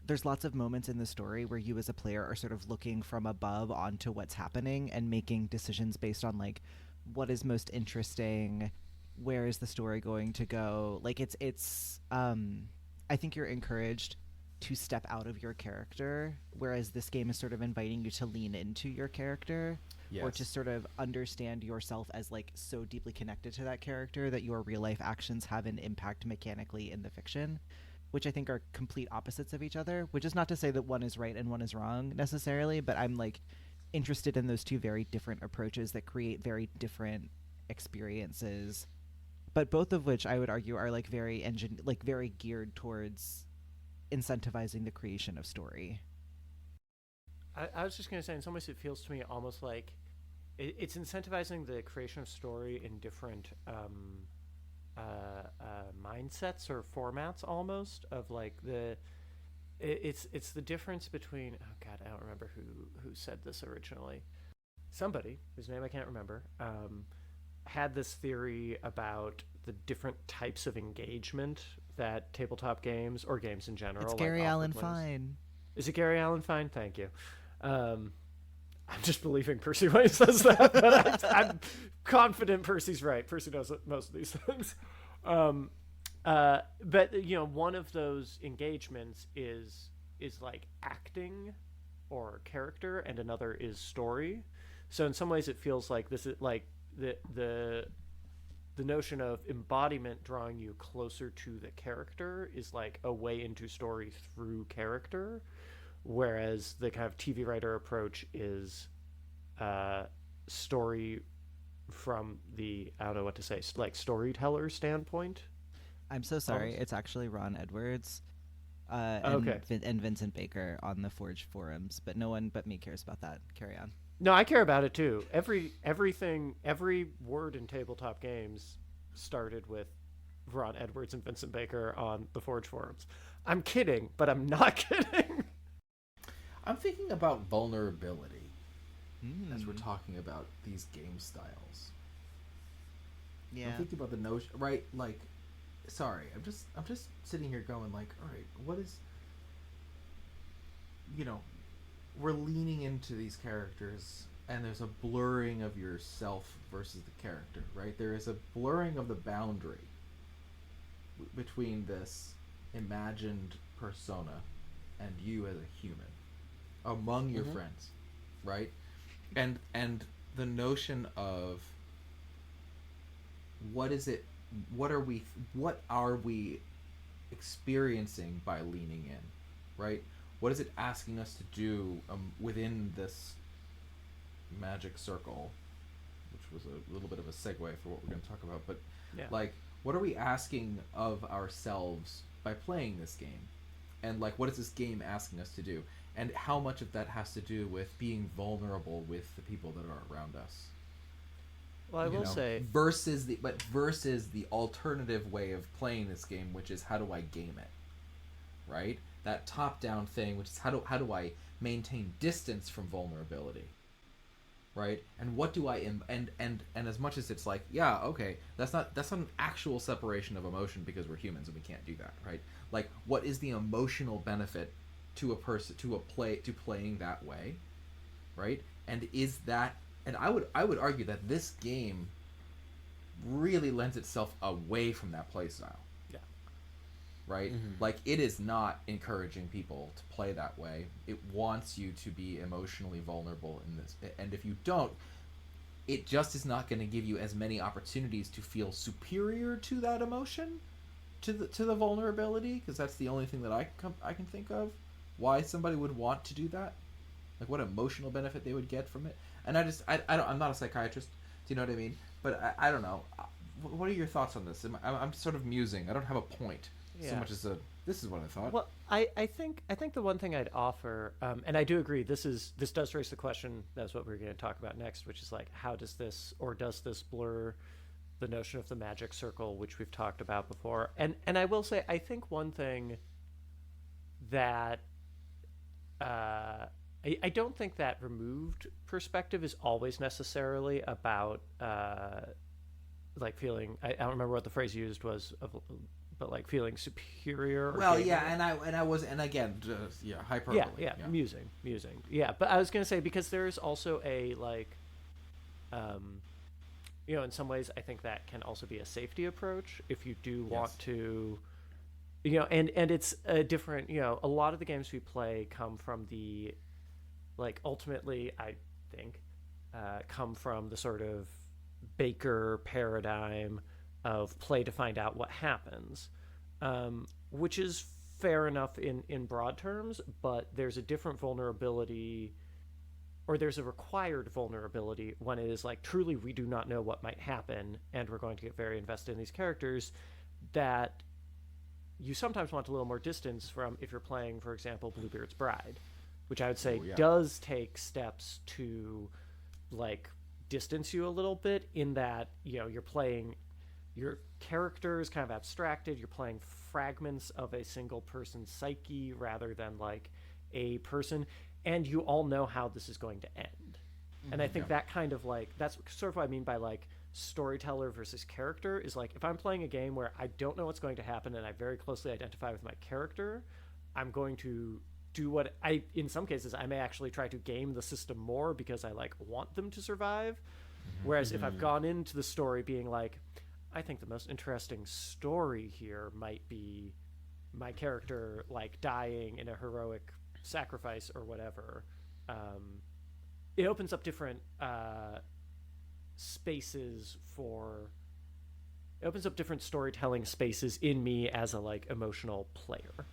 there's lots of moments in the story where you as a player are sort of looking from above onto what's happening and making decisions based on, like, what is most interesting, where is the story going to go. Like, it's I think you're encouraged to step out of your character, whereas this game is sort of inviting you to lean into your character. Yes. Or to sort of understand yourself as, like, so deeply connected to that character that your real life actions have an impact mechanically in the fiction, which I think are complete opposites of each other, which is not to say that one is right and one is wrong necessarily, but I'm, like, interested in those two very different approaches that create very different experiences, but both of which I would argue are, like, very very geared towards incentivizing the creation of story. I was just going to say, in some ways, it feels to me almost like it's incentivizing the creation of story in different mindsets or formats, almost, of like it's the difference between, oh god, I don't remember who said this originally. Somebody whose name I can't remember had this theory about the different types of engagement that tabletop games or games in general. It's like, Gary offer Allen players. Fine. Is it Gary Allen Fine? Thank you. I'm just believing Percy when he says that, but I'm confident Percy's right. Percy knows most of these things. But one of those engagements is like acting or character, and another is story. So in some ways, it feels like this is like the notion of embodiment drawing you closer to the character is like a way into story through character, whereas the kind of TV writer approach is story from the, I don't know what to say, like storyteller standpoint. I'm so sorry. It's actually Ron Edwards Okay. and Vincent Baker on the Forge forums, but no one but me cares about that. Carry on. No, I care about it too. Every word in tabletop games started with Ron Edwards and Vincent Baker on the Forge forums. I'm kidding, but I'm not kidding. I'm thinking about vulnerability as we're talking about these game styles. Yeah. I'm thinking about the notion, right? Like, sorry, I'm just sitting here going like, all right, what is, we're leaning into these characters, and there's a blurring of yourself versus the character, right? There is a blurring of the boundary between this imagined persona and you as a human among your friends, right? And the notion of what are we experiencing by leaning in, right? What is it asking us to do within this magic circle, which was a little bit of a segue for what we're going to talk about, but like, what are we asking of ourselves by playing this game? And like, what is this game asking us to do? And how much of that has to do with being vulnerable with the people that are around us? Well, I will say, versus the alternative way of playing this game, which is how do I game it, right? That top-down thing, which is how do I maintain distance from vulnerability, right? And what do I and as much as it's like, yeah, okay, that's not an actual separation of emotion because we're humans and we can't do that, right? Like, what is the emotional benefit to a person to playing that way, right? And is that, and I would argue that this game really lends itself away from that play style. yeah, Right? Like, it is not encouraging people to play that way. It wants you to be emotionally vulnerable in this. And if you don't, it just is not going to give you as many opportunities to feel superior to that emotion, to the vulnerability, because that's the only thing that I can think of why somebody would want to do that. Like, what emotional benefit they would get from it. And I'm not a psychiatrist, do you know what I mean? But I don't know. What are your thoughts on this? I'm sort of musing. I don't have a point so much as this is what I thought. Well, I think the one thing I'd offer, and I do agree, this does raise the question. That's what we're going to talk about next, which is like, how does this blur the notion of the magic circle, which we've talked about before? And I will say, I think one thing that I don't think that removed perspective is always necessarily about like feeling. I don't remember what the phrase used was, but like feeling superior. Or well, yeah, and I was, and again, hyperbole. Yeah, musing. Yeah, but I was gonna say, because there is also a like, in some ways, I think that can also be a safety approach if you do want to. And it's a different, a lot of the games we play come from the, like, ultimately, I think, come from the sort of Baker paradigm of play to find out what happens, which is fair enough in broad terms, but there's a different vulnerability, or there's a required vulnerability when it is like, truly, we do not know what might happen, and we're going to get very invested in these characters, that you sometimes want a little more distance from if you're playing, for example, Bluebeard's Bride, which I would say does take steps to like distance you a little bit, in that, you know, you're playing, your character is kind of abstracted, you're playing fragments of a single person's psyche rather than like a person, and you all know how this is going to end. And I think that kind of like, that's sort of what I mean by like storyteller versus character, is like, if I'm playing a game where I don't know what's going to happen and I very closely identify with my character, I'm going to do what I, in some cases, I may actually try to game the system more because I like want them to survive. Whereas if I've gone into the story being like, I think the most interesting story here might be my character like dying in a heroic sacrifice or whatever, it opens up different spaces for, it opens up different storytelling spaces in me as a like emotional player.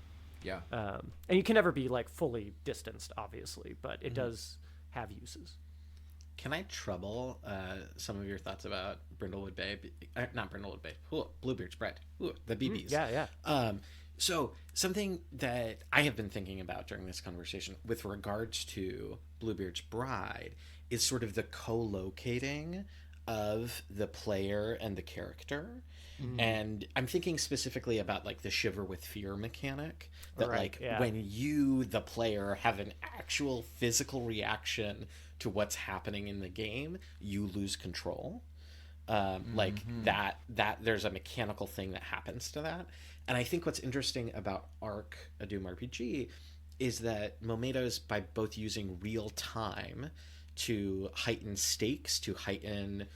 Yeah. And you can never be like fully distanced, obviously, but it does have uses. Can I trouble some of your thoughts about Brindlewood Bay? Not Brindlewood Bay. Bluebeard's Bride. The BBs. Yeah. So something that I have been thinking about during this conversation with regards to Bluebeard's Bride is sort of the co-locating of the player and the character. And I'm thinking specifically about like the shiver with fear mechanic, that when you, the player, have an actual physical reaction to what's happening in the game, you lose control. That there's a mechanical thing that happens to that. And I think what's interesting about Arc, a Doom RPG, is that Momedo's, by both using real time to heighten stakes, to heighten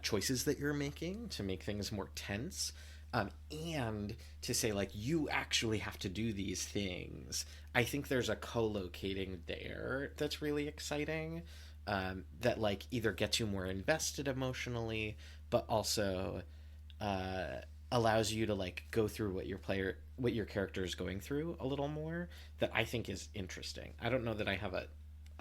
choices that you're making, to make things more tense, and to say like, you actually have to do these things. I think there's a co-locating there that's really exciting, that like either gets you more invested emotionally, but also allows you to like go through what your character is going through a little more, that I think is interesting. I don't know that I have a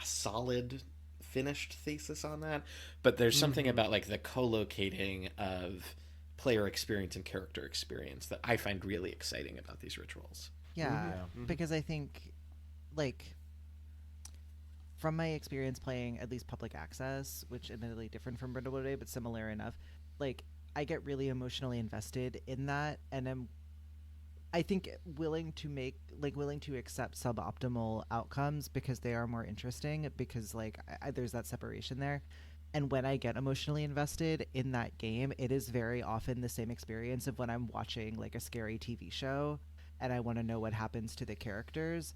solid finished thesis on that, but there's something about like the co-locating of player experience and character experience that I find really exciting about these rituals. Because I think, like, from my experience playing at least public access, which admittedly different from Brindlewood Bay but similar enough, like, I get really emotionally invested in that, and am, I think, willing to accept suboptimal outcomes because they are more interesting, because like there's that separation there. And when I get emotionally invested in that game, it is very often the same experience of when I'm watching like a scary TV show and I want to know what happens to the characters.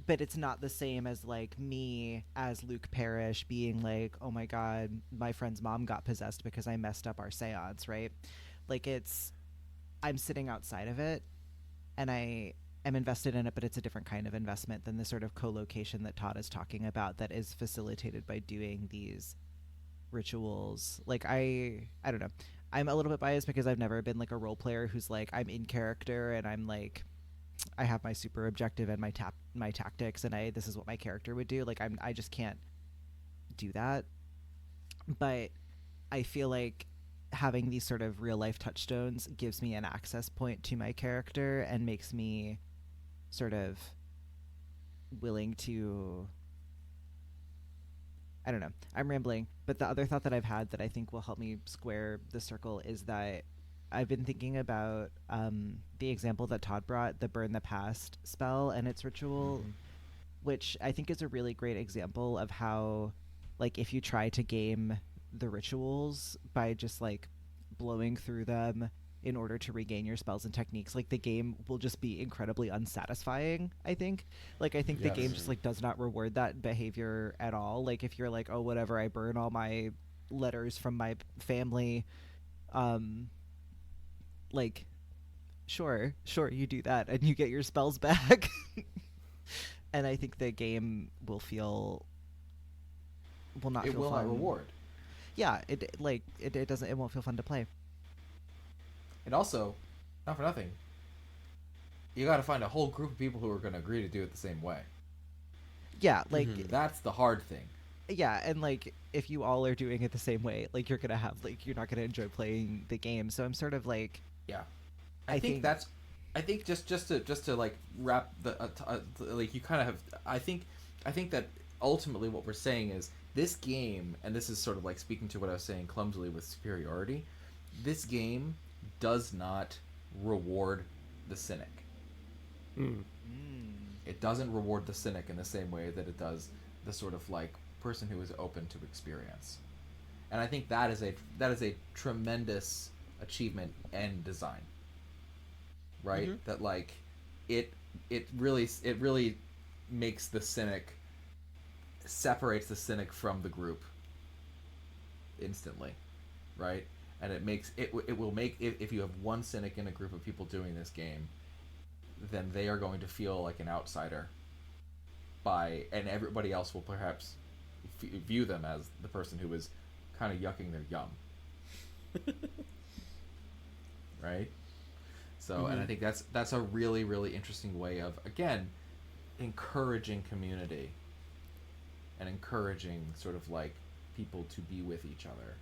But it's not the same as like me as Luke Parrish being like, oh my god, my friend's mom got possessed because I messed up our seance, right? Like, I'm sitting outside of it and I am invested in it, but it's a different kind of investment than the sort of co-location that Todd is talking about that is facilitated by doing these rituals. Like, I don't know. I'm a little bit biased because I've never been like a role player who's like, I'm in character and I'm like, I have my super objective and my tactics and this is what my character would do. Like, I just can't do that. But I feel like having these sort of real life touchstones gives me an access point to my character and makes me sort of willing to, I don't know, I'm rambling, but the other thought that I've had that I think will help me square the circle is that I've been thinking about the example that Todd brought, the Burn the Past spell and its ritual, which I think is a really great example of how, like, if you try to game the rituals by just like blowing through them in order to regain your spells and techniques, like the game will just be incredibly unsatisfying. I think the game just like does not reward that behavior at all. Like, if you're like, oh whatever, I burn all my letters from my family, like sure you do that and you get your spells back. And I think the game will not reward. Yeah, it won't feel fun to play. And also, not for nothing, you got to find a whole group of people who are going to agree to do it the same way. Yeah, like that's the hard thing. Yeah, and like if you all are doing it the same way, like you're gonna have like you're not gonna enjoy playing the game. So I'm sort of like, yeah, I think just to like wrap the like you kind of have. I think I think that ultimately what we're saying is this game, and this is sort of like speaking to what I was saying clumsily with superiority, this game does not reward the cynic. It doesn't reward the cynic in the same way that it does the sort of like person who is open to experience. And I think that is a tremendous achievement in design. Right? Mm-hmm. That like it really makes the cynic, separates the cynic from the group instantly, right? And it makes it will make, if you have one cynic in a group of people doing this game, then they are going to feel like an outsider and everybody else will perhaps view them as the person who is kind of yucking their yum. Right? So, and I think that's a really, really interesting way of, again, encouraging community and encouraging sort of like people to be with each other,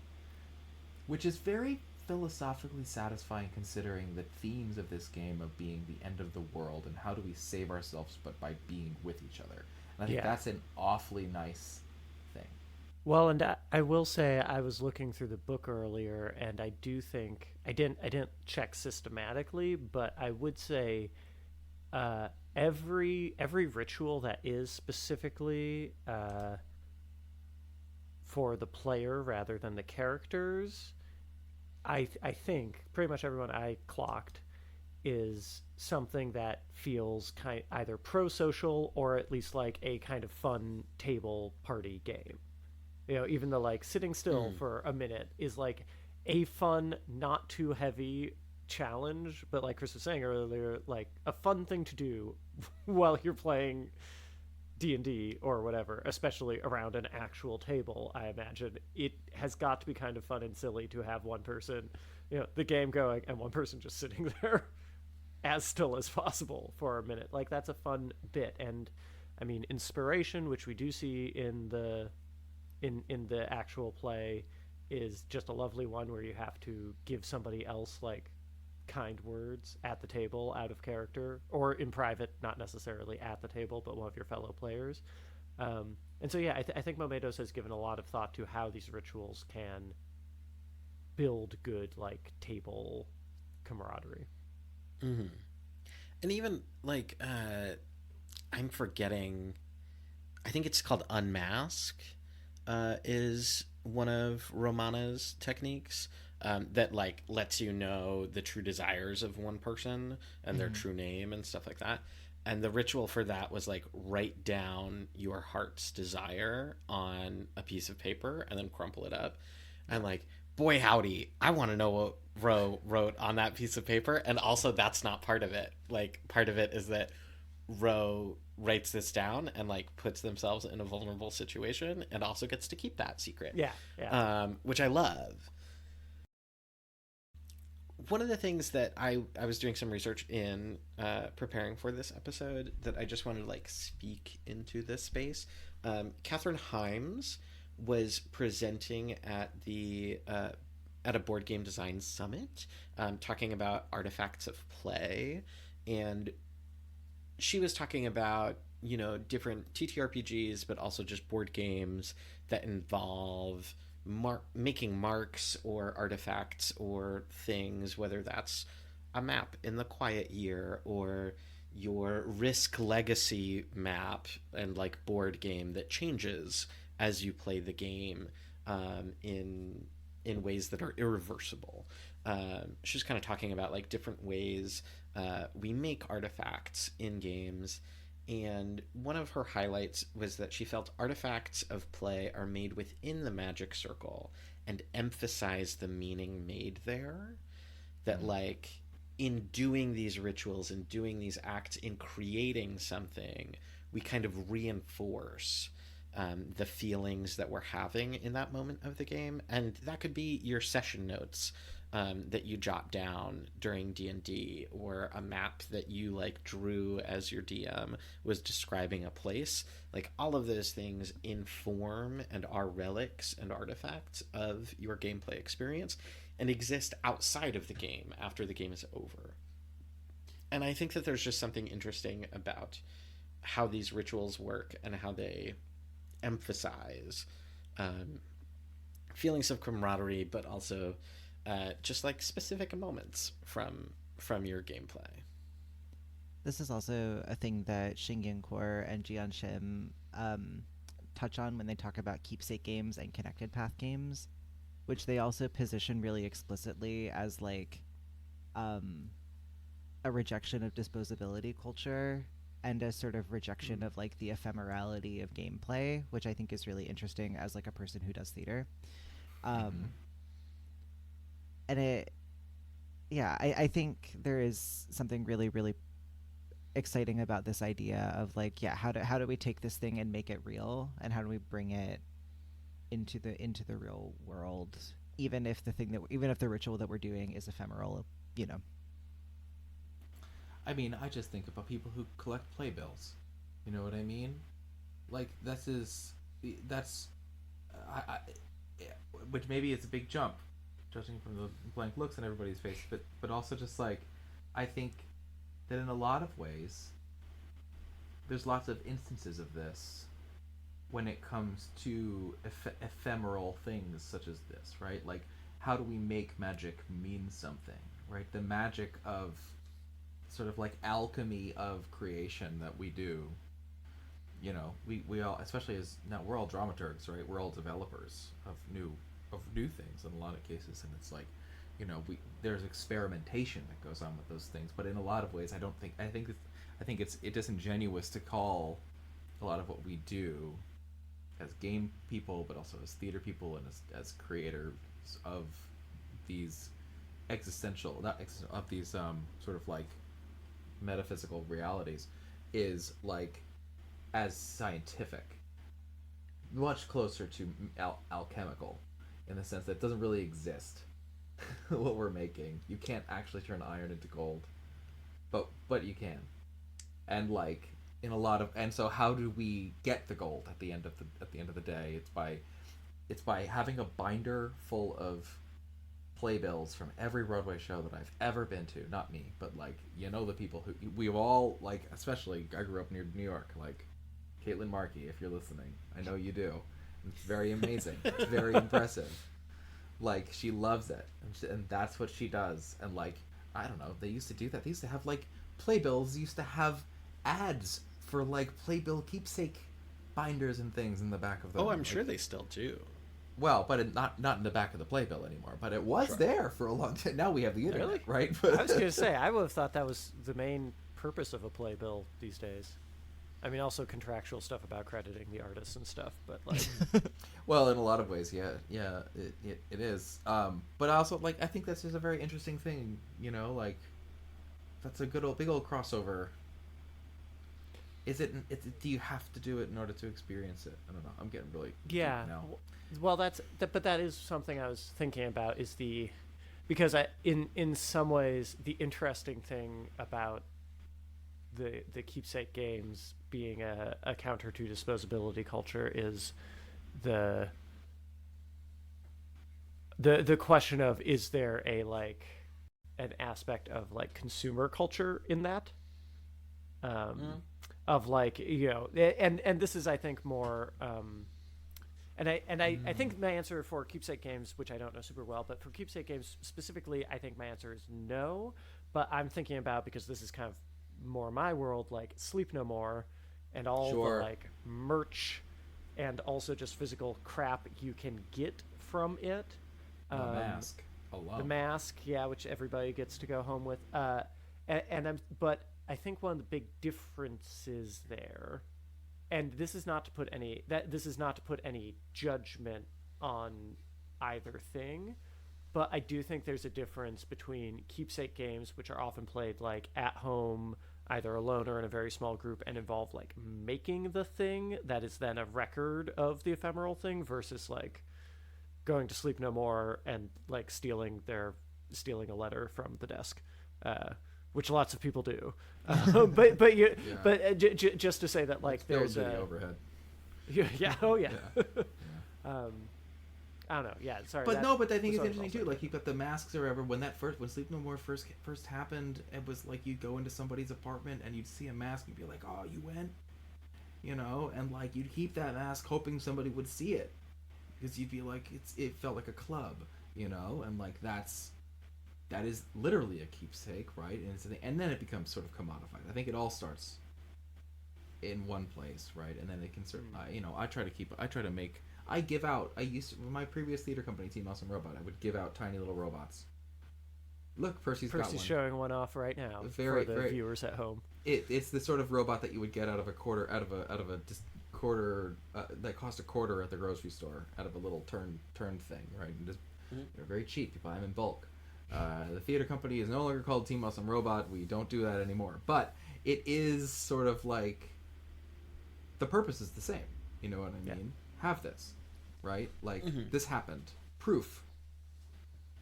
which is very philosophically satisfying considering the themes of this game of being the end of the world and how do we save ourselves but by being with each other. And I think that's an awfully nice thing. Well, and I will say I was looking through the book earlier, and I do think I didn't check systematically, but I would say every ritual that is specifically for the player rather than the characters, I think pretty much everyone I clocked is something that feels either pro-social or at least like a kind of fun table party game. You know, even the like sitting still for a minute is like a fun, not too heavy challenge, but like Chris was saying earlier, like a fun thing to do while you're playing D&D or whatever, especially around an actual table. I imagine it has got to be kind of fun and silly to have one person, you know, the game going and one person just sitting there as still as possible for a minute. Like that's a fun bit. And I mean, inspiration, which we do see in the actual play, is just a lovely one where you have to give somebody else like kind words at the table out of character or in private, not necessarily at the table, but one of your fellow players. And so, yeah, I think Momedos has given a lot of thought to how these rituals can build good like table camaraderie. Mm-hmm. And even like I'm forgetting, I think it's called Unmask, is one of Romana's techniques that like lets you know the true desires of one person and their true name and stuff like that. And the ritual for that was like write down your heart's desire on a piece of paper and then crumple it up. And like, boy howdy, I want to know what Ro wrote on that piece of paper. And also that's not part of it. Like part of it is that Ro writes this down and like puts themselves in a vulnerable situation and also gets to keep that secret. Yeah. Which I love. One of the things that I was doing some research in preparing for this episode that I just wanted to like speak into this space. Catherine Himes was presenting at a board game design summit, talking about artifacts of play, and she was talking about, you know, different TTRPGs, but also just board games that involve making marks or artifacts or things, whether that's a map in the Quiet Year or your Risk Legacy map and like board game that changes as you play the game in ways that are irreversible. She's kind of talking about like different ways we make artifacts in games. And one of her highlights was that she felt artifacts of play are made within the magic circle and emphasize the meaning made there. That like in doing these rituals and doing these acts, in creating something, we kind of reinforce the feelings that we're having in that moment of the game. And that could be your session notes that you jot down during D&D, or a map that you like drew as your DM was describing a place. Like all of those things inform and are relics and artifacts of your gameplay experience and exist outside of the game after the game is over. And I think that there's just something interesting about how these rituals work and how they emphasize feelings of camaraderie, but also just like specific moments from your gameplay. This is also a thing that Shingyan and Jian Shim touch on when they talk about keepsake games and connected path games, which they also position really explicitly as like a rejection of disposability culture and a sort of rejection of like the ephemerality of gameplay, which I think is really interesting as like a person who does theater. And I think there is something really, really exciting about this idea of like, how do we take this thing and make it real, and how do we bring it into the real world, even if the ritual that we're doing is ephemeral, you know. I mean, I just think about people who collect playbills. You know what I mean? Like, which maybe is a big jump, judging from the blank looks on everybody's face, but also just like, I think that in a lot of ways, there's lots of instances of this when it comes to ephemeral things such as this, right? Like, how do we make magic mean something, right? The magic of sort of like alchemy of creation that we do, you know, we all, especially as now we're all dramaturgs, right? We're all developers of new things in a lot of cases, and it's like, you know, there's experimentation that goes on with those things, but in a lot of ways, I think it's disingenuous to call a lot of what we do as game people, but also as theater people and as creators of these sort of like metaphysical realities, is like as scientific, much closer to alchemical, in the sense that it doesn't really exist. What we're making, you can't actually turn iron into gold, but you can, and like in a lot of, and so how do we get the gold at the end of the day? It's by having a binder full of playbills from every Broadway show that I've ever been to. Not me, but like, you know, the people who we've all, like, especially I grew up near New York, like Caitlin Markey, if you're listening, I know you do. It's very amazing. It's very impressive. Like, she loves it, and that's what she does. And like, I don't know, they used to do that. They used to have like playbills. They used to have ads for like playbill keepsake binders and things in the back of them. Oh, I'm like, sure they still do. Well, but not in the back of the playbill anymore. But it was there for a long time. Now we have the internet, Really? right? I was going to say, I would have thought that was the main purpose of a playbill these days. I mean, also contractual stuff about crediting the artists and stuff, but like... Well, in a lot of ways, yeah, it is. But also, like, I think that's just a very interesting thing, you know, like, that's a big old crossover. Do you have to do it in order to experience it? I don't know. I'm getting really deep now. Well, but that is something I was thinking about, is because in some ways the interesting thing about the keepsake games being a counter to disposability culture is the question of, is there an aspect of like consumer culture in that, of like, you know, and this is, I think, more I think my answer for keepsake games, which I don't know super well, but for keepsake games specifically, I think my answer is no. But I'm thinking about, because this is kind of more my world, like Sleep No More and all the like merch and also just physical crap you can get from it. The mask alone. The mask, yeah, which everybody gets to go home with. But I think one of the big differences there, and this is not to put any judgment on either thing, but I do think there's a difference between keepsake games, which are often played like at home, either alone or in a very small group, and involve like making the thing that is then a record of the ephemeral thing, versus like going to Sleep No More and like stealing a letter from the desk, which lots of people do. Just to say that, like, there's the overhead. Yeah. Oh yeah. I don't know. Yeah, sorry. But I think it's interesting too. Like, you've got the masks or whatever. When Sleep No More first happened, it was like you'd go into somebody's apartment and you'd see a mask and you'd be like, "Oh, you went." you know, and like you'd keep that mask hoping somebody would see it, because you'd be like, it felt like a club, you know, and like that is literally a keepsake, right? And it's a thing, and then it becomes sort of commodified. I think it all starts in one place, right? And then it can sort of, you know, I give out. I used to, my previous theater company, Team Awesome Robot, I would give out tiny little robots. Look, Percy's got one. Showing one off right now for the viewers at home. It's the sort of robot that you would get out of a quarter that cost a quarter at the grocery store, out of a little turn thing, right? And just they're very cheap. You buy them in bulk. The theater company is no longer called Team Awesome Robot. We don't do that anymore. But it is sort of like the purpose is the same. You know what I mean? Yeah. Have this, right? Like this happened. Proof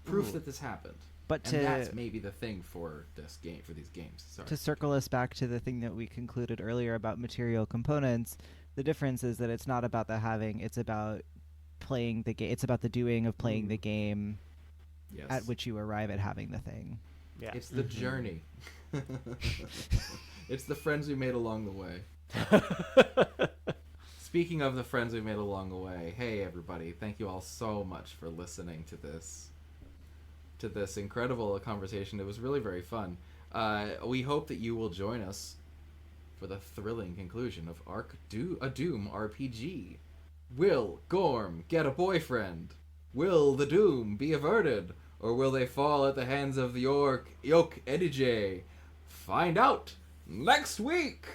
that this happened. But and that's maybe the thing for this game, for these games. Sorry. To circle us back to the thing that we concluded earlier about material components, the difference is that it's not about the having; it's about playing the game. It's about the doing of playing the game, at which you arrive at having the thing. Yeah, it's the journey. It's the friends we made along the way. Speaking of the friends we made along the way, hey everybody! Thank you all so much for listening to this incredible conversation. It was really very fun. We hope that you will join us for the thrilling conclusion of a Doom RPG. Will Gorm get a boyfriend? Will the Doom be averted? Or will they fall at the hands of the Yoke Edije? Find out next week!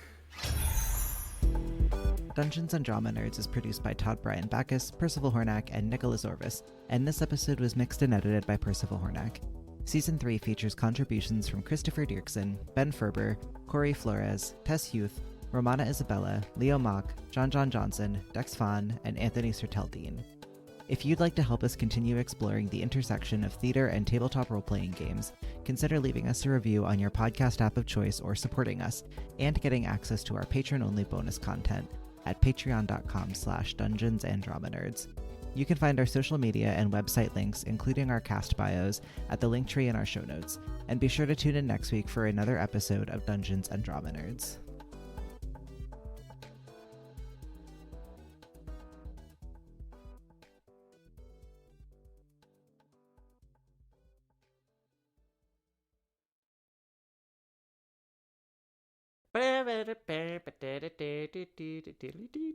Dungeons & Drama Nerds is produced by Todd Brian Backus, Percival Hornak, and Nicholas Orvis, and this episode was mixed and edited by Percival Hornak. Season 3 features contributions from Christopher Diercksen, Ben Ferber, Kory Flores, Tess Huth, Romana Isabella, Leo Mock, Jon Jon Johnson, Dex Phan, and Anthony Sertel Dean. If you'd like to help us continue exploring the intersection of theater and tabletop role-playing games, consider leaving us a review on your podcast app of choice or supporting us, and getting access to our patron-only bonus content at patreon.com/dungeonsanddramanerds. You can find our social media and website links, including our cast bios, at the link tree in our show notes. And be sure to tune in next week for another episode of Dungeons & Drama Nerds. Ba-ba-da-ba-ba-da-da-da-da-da-da-da-da-da.